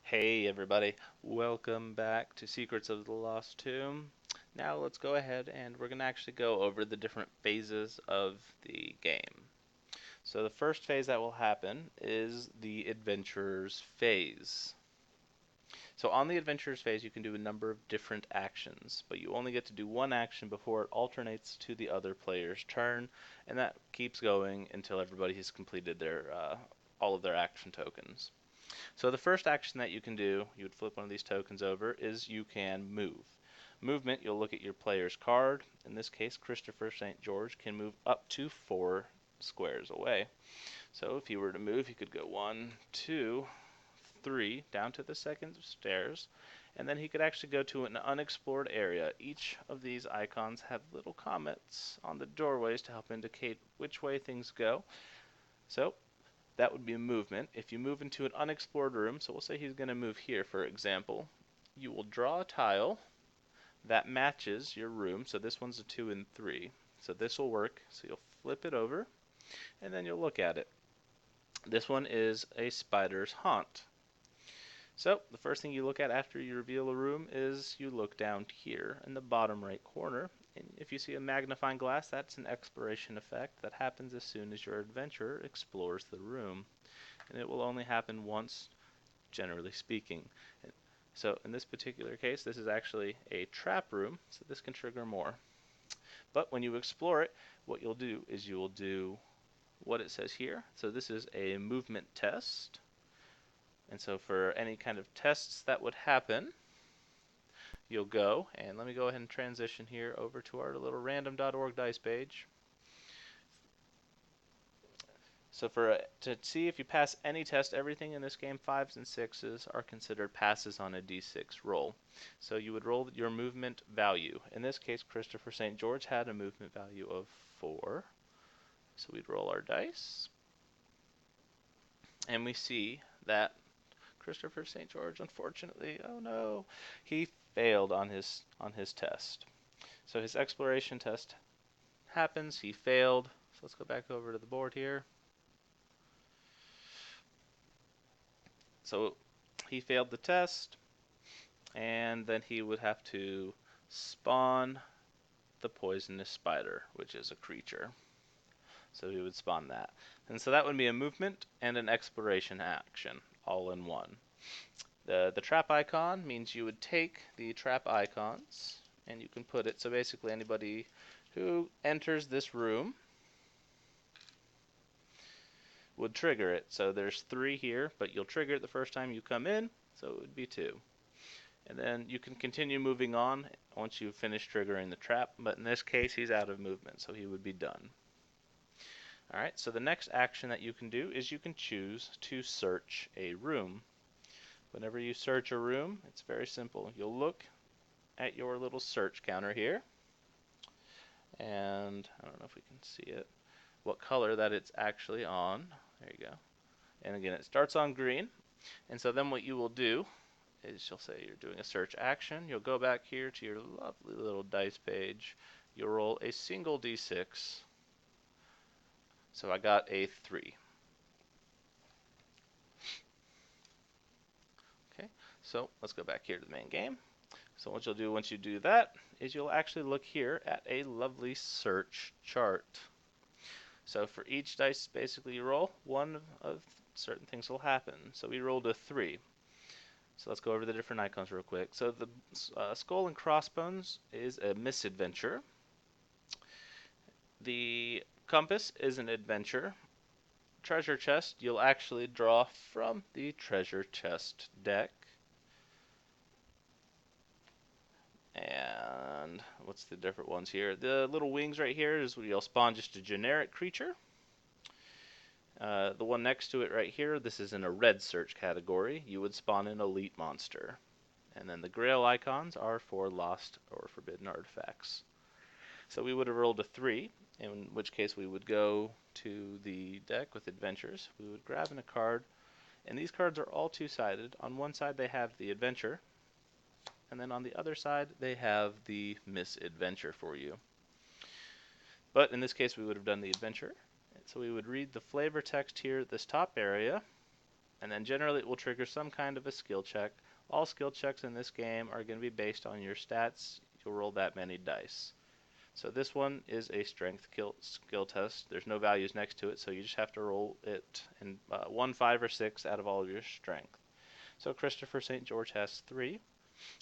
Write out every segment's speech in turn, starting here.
Hey everybody, welcome back to Secrets of the Lost Tomb. Now let's go ahead and we're going to actually go over the different phases of the game. So the first phase that will happen is the Adventurer's phase. So on the Adventurer's phase you can do a number of different actions, but you only get to do one action before it alternates to the other player's turn, and that keeps going until everybody has completed their all of their action tokens. So the first action that you can do, you would flip one of these tokens over, is you can move. Movement, you'll look at your player's card. In this case, Christopher St. George can move up to 4 squares away. So if he were to move, he could go 1, 2, 3, down to the second stairs, and then he could actually go to an unexplored area. Each of these icons have little comments on the doorways to help indicate which way things go. So that would be a movement. If you move into an unexplored room, so we'll say he's going to move here, for example, you will draw a tile that matches your room. So this one's a 2 and 3. So this will work. So you'll flip it over, and then you'll look at it. This one is a spider's haunt. So the first thing you look at after you reveal a room is you look down here in the bottom right corner. And if you see a magnifying glass, that's an exploration effect that happens as soon as your adventurer explores the room. And it will only happen once, generally speaking. So in this particular case, this is actually a trap room, so this can trigger more. But when you explore it, what you'll do is you will do what it says here. So this is a movement test. And so for any kind of tests that would happen, you'll go, and let me go ahead and transition here over to our little random.org dice page. So to see if you pass any test, everything in this game, 5s and 6s, are considered passes on a d6 roll. So you would roll your movement value. In this case, Christopher St. George had a movement value of 4. So we'd roll our dice. And we see that Christopher St. George, unfortunately, oh no, he failed on his test. So his exploration test happens, he failed. So let's go back over to the board here. So he failed the test, and then he would have to spawn the poisonous spider, which is a creature. So he would spawn that. And so that would be a movement and an exploration action, all in one. The trap icon means you would take the trap icons, and you can put it, so basically anybody who enters this room would trigger it. So there's 3 here, but you'll trigger it the first time you come in, so it would be 2. And then you can continue moving on once you finish triggering the trap, but in this case he's out of movement, so he would be done. Alright, so the next action that you can do is you can choose to search a room. Whenever you search a room, it's very simple. You'll look at your little search counter here, and I don't know if we can see it, what color that it's actually on. There you go. And again, it starts on green, and so then what you will do is you'll say you're doing a search action. You'll go back here to your lovely little dice page. You'll roll a single d6. So I got a 3. Okay, so let's go back here to the main game. So what you'll do once you do that is you'll actually look here at a lovely search chart. So for each dice basically you roll, one of certain things will happen. So we rolled a 3. So let's go over the different icons real quick. So the skull and crossbones is a misadventure. The compass is an adventure. Treasure chest, you'll actually draw from the treasure chest deck. And what's the different ones here? The little wings right here is where you'll spawn just a generic creature. The one next to it right here, this is in a red search category. You would spawn an elite monster. And then the grail icons are for lost or forbidden artifacts. So we would have rolled a 3, in which case we would go to the deck with adventures. We would grab in a card, and these cards are all 2-sided. On one side they have the adventure, and then on the other side they have the misadventure for you. But in this case we would have done the adventure. So we would read the flavor text here at this top area, And then generally it will trigger some kind of a skill check. All skill checks in this game are going to be based on your stats. You'll roll that many dice. So this one is a strength skill test. There's no values next to it, so you just have to roll it in 1, 5, or 6 out of all of your strength. So Christopher St. George has 3.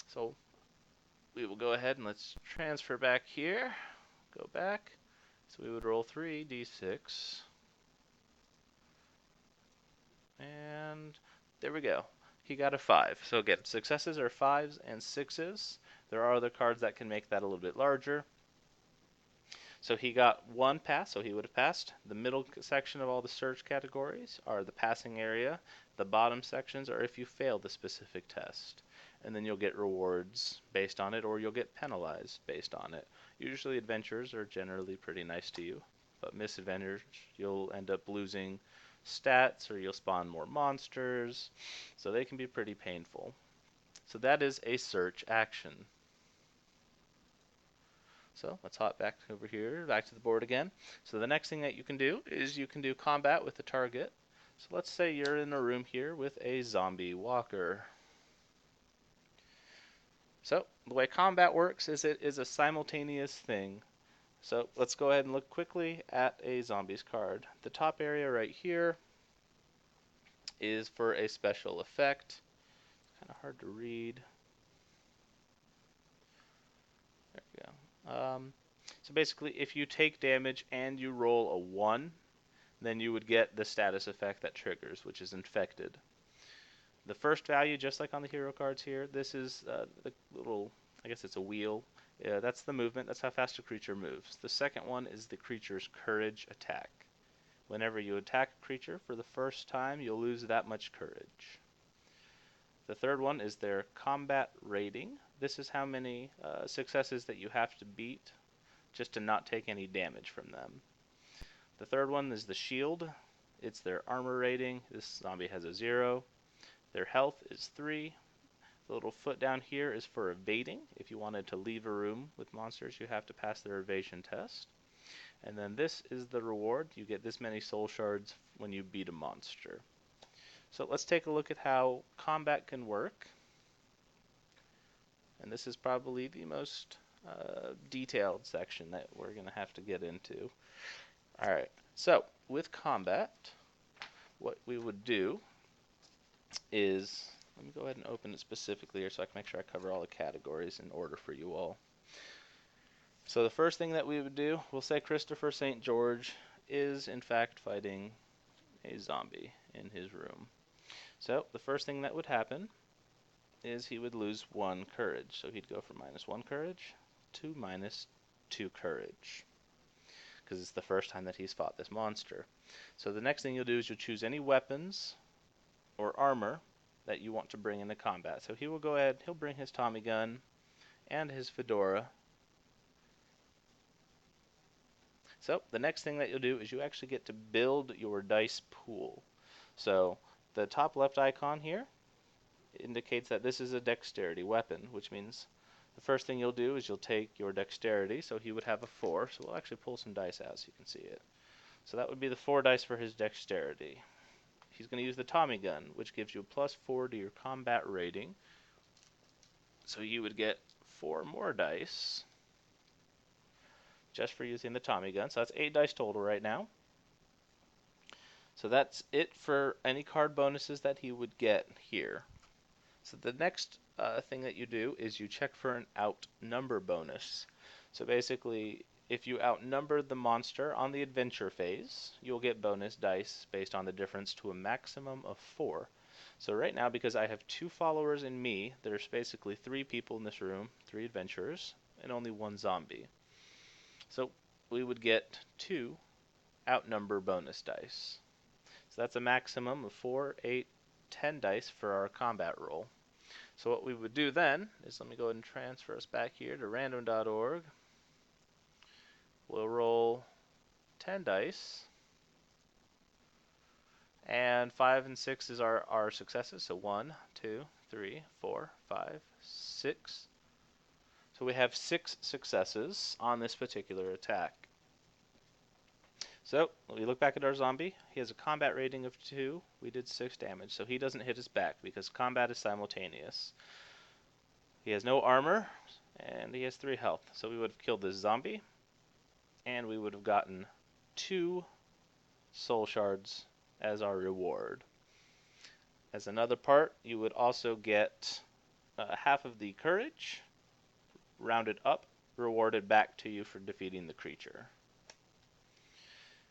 So we will go ahead and let's transfer back here. Go back. So we would roll 3d6. And there we go. He got a 5. So again, successes are 5s and 6s. There are other cards that can make that a little bit larger. So he got 1 pass, so he would have passed. The middle section of all the search categories are the passing area. The bottom sections are if you fail the specific test. And then you'll get rewards based on it, or you'll get penalized based on it. Usually adventures are generally pretty nice to you, but misadventures, you'll end up losing stats, or you'll spawn more monsters, so they can be pretty painful. So that is a search action. So let's hop back over here, back to the board again. So the next thing that you can do is you can do combat with the target. So let's say you're in a room here with a zombie walker. So the way combat works is it is a simultaneous thing. So let's go ahead and look quickly at a zombies card. The top area right here is for a special effect. Kind of hard to read. There we go. So basically, if you take damage and you roll a 1, then you would get the status effect that triggers, which is infected. The first value, just like on the hero cards here, this is the little, I guess it's a wheel. That's the movement. That's how fast a creature moves. The second one is the creature's courage attack. Whenever you attack a creature for the first time, you'll lose that much courage. The third one is their combat rating. This is how many successes that you have to beat just to not take any damage from them. The third one is the shield. It's their armor rating. This zombie has a 0. Their health is 3. The little foot down here is for evading. If you wanted to leave a room with monsters, you have to pass their evasion test. And then this is the reward. You get this many soul shards when you beat a monster. So let's take a look at how combat can work. And this is probably the most detailed section that we're going to have to get into. Alright, so with combat, what we would do is, let me go ahead and open it specifically here so I can make sure I cover all the categories in order for you all. So the first thing that we would do, we'll say Christopher St. George is in fact fighting a zombie in his room. So the first thing that would happen is he would lose 1 courage. So he'd go from -1 courage to -2 courage, because it's the first time that he's fought this monster. So the next thing you'll do is you'll choose any weapons or armor that you want to bring into combat. So he will go ahead, he'll bring his Tommy gun and his fedora. So the next thing that you'll do is you actually get to build your dice pool. So the top left icon here indicates that this is a dexterity weapon, which means the first thing you'll do is you'll take your dexterity. So he would have a 4, so we'll actually pull some dice out so you can see it. So that would be the 4 dice for his dexterity. He's going to use the Tommy gun, which gives you a +4 to your combat rating. So you would get 4 more dice just for using the Tommy gun. So that's 8 dice total right now. So that's it for any card bonuses that he would get here. So the next thing that you do is you check for an outnumber bonus. So basically, if you outnumber the monster on the adventure phase, you'll get bonus dice based on the difference to a maximum of 4. So right now, because I have 2 followers and me, there's basically 3 people in this room, 3 adventurers, and only 1 zombie. So we would get 2 outnumber bonus dice. So that's a maximum of 4, 8, 10 dice for our combat roll. So what we would do then is, let me go ahead and transfer us back here to random.org. We'll roll 10 dice. And 5 and 6 is our successes. So 1, 2, 3, 4, 5, 6. So we have 6 successes on this particular attack. So, we look back at our zombie. He has a combat rating of 2. We did 6 damage, so he doesn't hit us back because combat is simultaneous. He has no armor, and he has 3 health. So we would have killed this zombie, and we would have gotten 2 soul shards as our reward. As another part, you would also get half of the courage, rounded up, rewarded back to you for defeating the creature.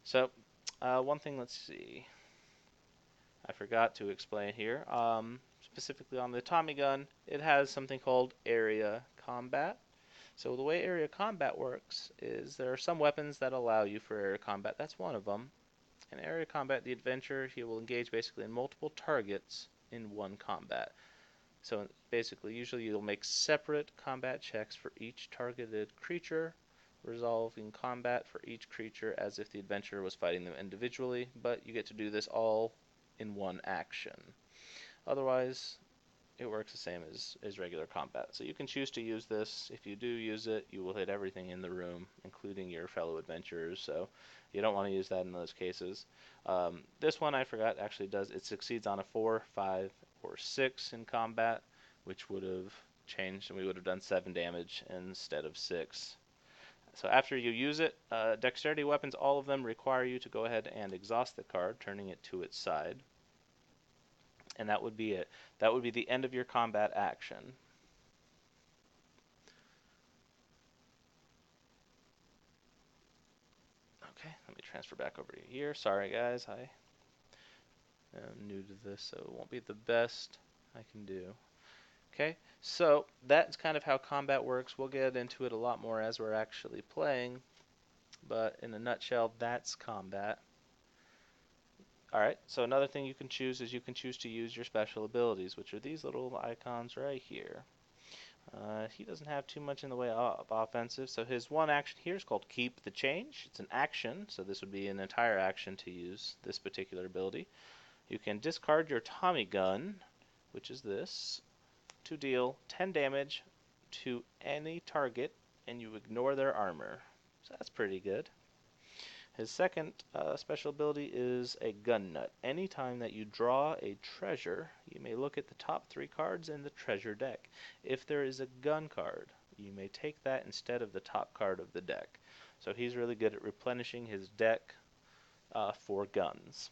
So, one thing, let's see, I forgot to explain here. Specifically on the Tommy gun, it has something called area combat. So the way area combat works is there are some weapons that allow you for area combat. That's one of them. In area combat, the adventurer, he will engage basically in multiple targets in one combat. So basically, usually you'll make separate combat checks for each targeted creature, resolving combat for each creature as if the adventurer was fighting them individually, but you get to do this all in one action. Otherwise, it works the same as regular combat. So you can choose to use this. If you do use it, you will hit everything in the room, including your fellow adventurers, so you don't want to use that in those cases. This one, I forgot, actually it succeeds on a 4, 5, or 6 in combat, which would have changed, and we would have done 7 damage instead of 6. So after you use it, dexterity weapons, all of them require you to go ahead and exhaust the card, turning it to its side. And that would be it. That would be the end of your combat action. Okay, let me transfer back over here. Sorry guys, I am new to this, so it won't be the best I can do. Okay, so that's kind of how combat works. We'll get into it a lot more as we're actually playing, but in a nutshell, that's combat. Alright, so another thing you can choose is you can choose to use your special abilities, which are these little icons right here. He doesn't have too much in the way of offensive, so his one action here is called Keep the Change. It's an action, so this would be an entire action to use this particular ability. You can discard your Tommy gun, which is this, to deal 10 damage to any target, and you ignore their armor. So that's pretty good. His second special ability is a gun nut. Anytime that you draw a treasure, you may look at the top 3 cards in the treasure deck. If there is a gun card, you may take that instead of the top card of the deck. So he's really good at replenishing his deck for guns.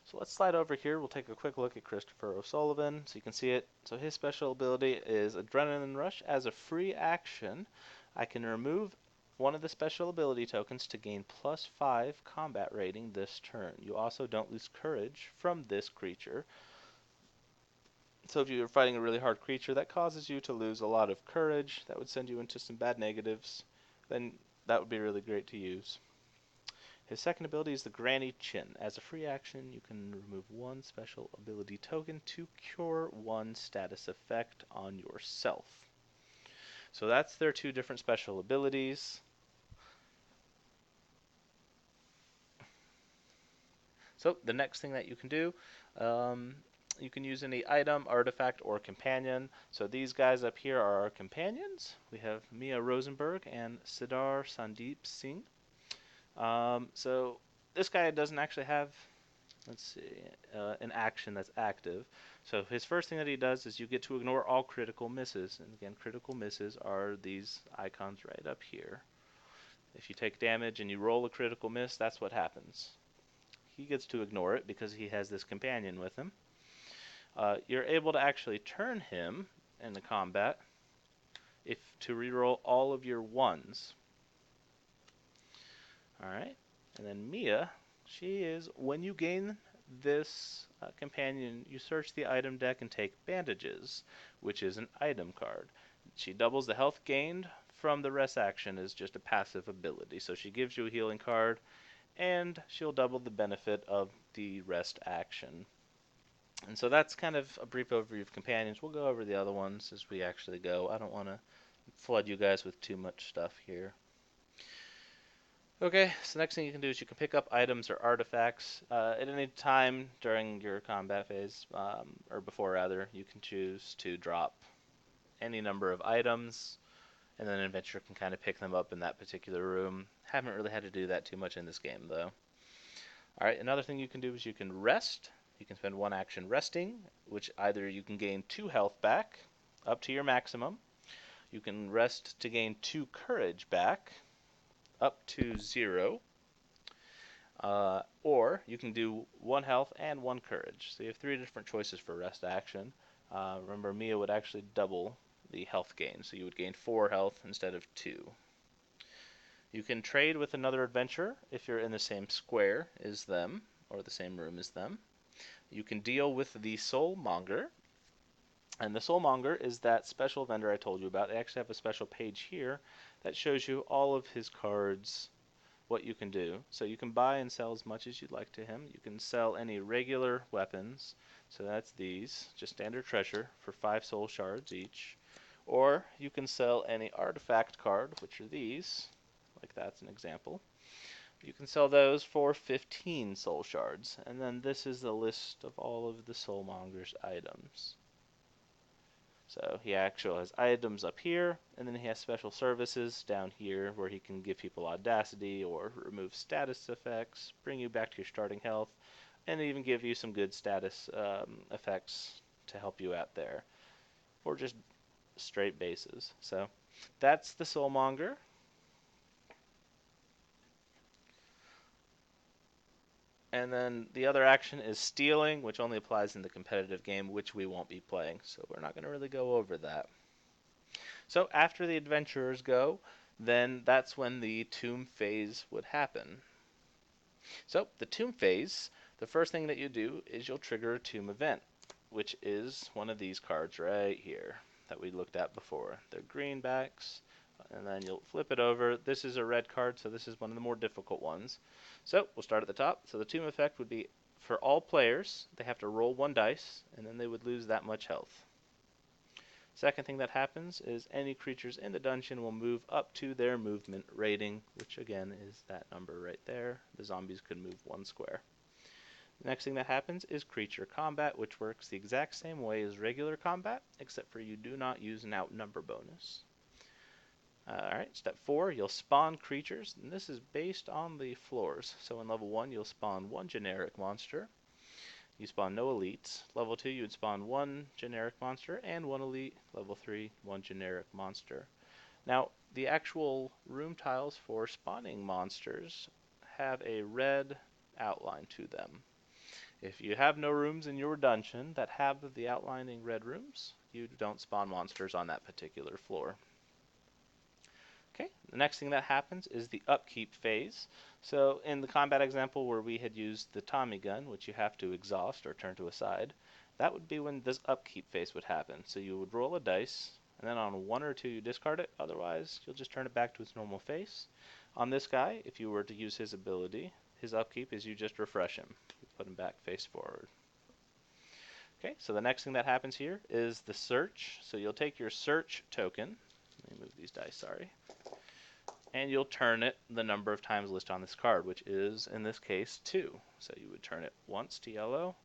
So let's slide over here. We'll take a quick look at Christopher O'Sullivan so you can see it. So his special ability is Adrenaline Rush. As a free action, I can remove one of the special ability tokens to gain +5 combat rating this turn. You also don't lose courage from this creature. So if you're fighting a really hard creature that causes you to lose a lot of courage, that would send you into some bad negatives, then that would be really great to use. His second ability is the Granny Chin. As a free action, you can remove one special ability token to cure one status effect on yourself. So that's their 2 different special abilities. So the next thing that you can do, you can use any item, artifact, or companion. So these guys up here are our companions. We have Mia Rosenberg and Siddhar Sandeep Singh. So this guy doesn't actually have, let's see, an action that's active. So his first thing that he does is you get to ignore all critical misses. And again, critical misses are these icons right up here. If you take damage and you roll a critical miss, that's what happens. He gets to ignore it because he has this companion with him. You're able to actually turn him in the combat to reroll all of your 1s. Alright, and then Mia, she is, when you gain this companion, you search the item deck and take bandages, which is an item card. She doubles the health gained from the rest action as just a passive ability. So she gives you a healing card, and she'll double the benefit of the rest action. And so that's kind of a brief overview of companions. We'll go over the other ones as we actually go. I don't want to flood you guys with too much stuff here. Okay, so the next thing you can do is you can pick up items or artifacts at any time during your combat phase, or before rather. You can choose to drop any number of items. and then an adventurer can kind of pick them up in that particular room. Haven't really had to do that too much in this game, though. Alright, another thing you can do is you can rest. You can spend one action resting, which either you can gain 2 health back, up to your maximum. You can rest to gain 2 courage back, up to 0. Or you can do 1 health and 1 courage. So you have 3 different choices for rest action. Remember, Mia would actually double the health gain, so you would gain 4 health instead of 2. You can trade with another adventurer if you're in the same square as them, or the same room as them. You can deal with the Soulmonger, and the Soulmonger is that special vendor I told you about. They actually have a special page here that shows you all of his cards, what you can do. So you can buy and sell as much as you'd like to him. You can sell any regular weapons, so that's these, just standard treasure, for 5 soul shards each. Or you can sell any artifact card, which are these, like that's an example. You can sell those for 15 soul shards. And then this is the list of all of the Soulmonger's items. So he actually has items up here, and then he has special services down here where he can give people audacity or remove status effects, bring you back to your starting health, and even give you some good status effects to help you out there, or just straight bases. So that's the Soulmonger. And then the other action is stealing, which only applies in the competitive game, which we won't be playing, so we're not going to really go over that. So after the adventurers go, then that's when the tomb phase would happen. So the tomb phase, the first thing that you do is you'll trigger a tomb event, which is one of these cards right here that we looked at before. They're greenbacks, and then you'll flip it over. This is a red card, so this is one of the more difficult ones. So we'll start at the top. So the tomb effect would be for all players, they have to roll 1 dice, and then they would lose that much health. Second thing that happens is any creatures in the dungeon will move up to their movement rating, which again is that number right there. The zombies could move 1 square. The next thing that happens is creature combat, which works the exact same way as regular combat, except for you do not use an outnumber bonus. Alright, step 4, you'll spawn creatures, and this is based on the floors. So in level 1, you'll spawn 1 generic monster. You spawn no elites. Level 2, you would spawn 1 generic monster and 1 elite. Level 3, 1 generic monster. Now, the actual room tiles for spawning monsters have a red outline to them. If you have no rooms in your dungeon that have the outlining red rooms, you don't spawn monsters on that particular floor. Okay, the next thing that happens is the upkeep phase. So in the combat example where we had used the Tommy gun, which you have to exhaust or turn to a side, that would be when this upkeep phase would happen. So you would roll a dice, and then on 1 or 2 you discard it, otherwise you'll just turn it back to its normal face. On this guy, if you were to use his ability, his upkeep is you just refresh him. You put him back face forward. Okay, so the next thing that happens here is the search. So you'll take your search token, let me move these dice, sorry, and you'll turn it the number of times listed on this card, which is, in this case, 2. So you would turn it once to yellow,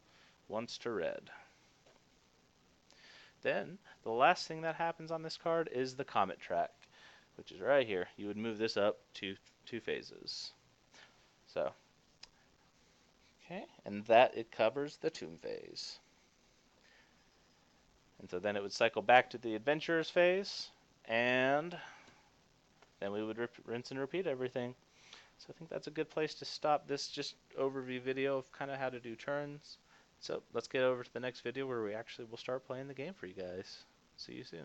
once to red. Then, the last thing that happens on this card is the comet track, which is right here. You would move this up to 2 phases. So, okay, and that it covers the tomb phase. And so then it would cycle back to the adventurers phase, and then we would rinse and repeat everything. So I think that's a good place to stop this just overview video of kind of how to do turns. So let's get over to the next video where we actually will start playing the game for you guys. See you soon.